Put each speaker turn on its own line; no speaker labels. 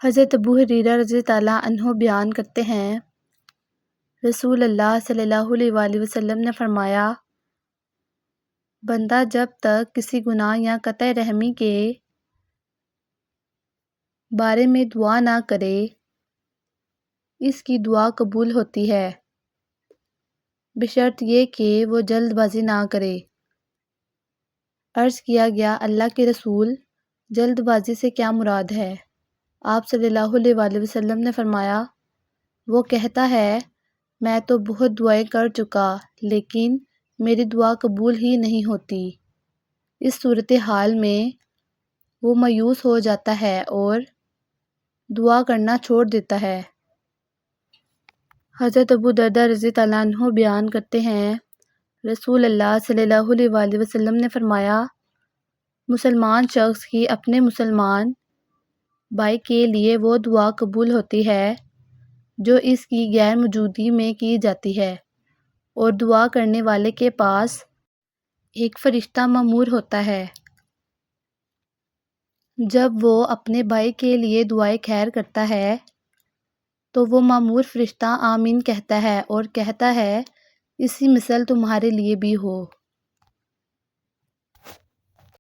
حضرت ابو ہریرہ رضی اللہ عنہ بیان کرتے ہیں، رسول اللہ صلی اللہ علیہ وآلہ وسلم نے فرمایا، بندہ جب تک کسی گناہ یا قطع رحمی کے بارے میں دعا نہ کرے، اس کی دعا قبول ہوتی ہے، بشرط یہ کہ وہ جلد بازی نہ کرے۔ عرض کیا گیا، اللہ کے رسول، جلد بازی سے کیا مراد ہے؟ آپ صلی اللہ علیہ وآلہ وسلم نے فرمایا، وہ کہتا ہے، میں تو بہت دعائیں کر چکا لیکن میری دعا قبول ہی نہیں ہوتی۔ اس صورتحال میں وہ مایوس ہو جاتا ہے اور دعا کرنا چھوڑ دیتا ہے۔ حضرت ابو درداء رضی اللہ عنہ بیان کرتے ہیں، رسول اللہ صلی اللہ علیہ وآلہ وسلم نے فرمایا، مسلمان شخص کی اپنے مسلمان بھائی کے لیے وہ دعا قبول ہوتی ہے جو اس کی غیر موجودگی میں کی جاتی ہے، اور دعا کرنے والے کے پاس ایک فرشتہ مامور ہوتا ہے۔ جب وہ اپنے بھائی کے لیے دعائے خیر کرتا ہے تو وہ مامور فرشتہ آمین کہتا ہے اور کہتا ہے، اسی مثل تمہارے لیے بھی ہو۔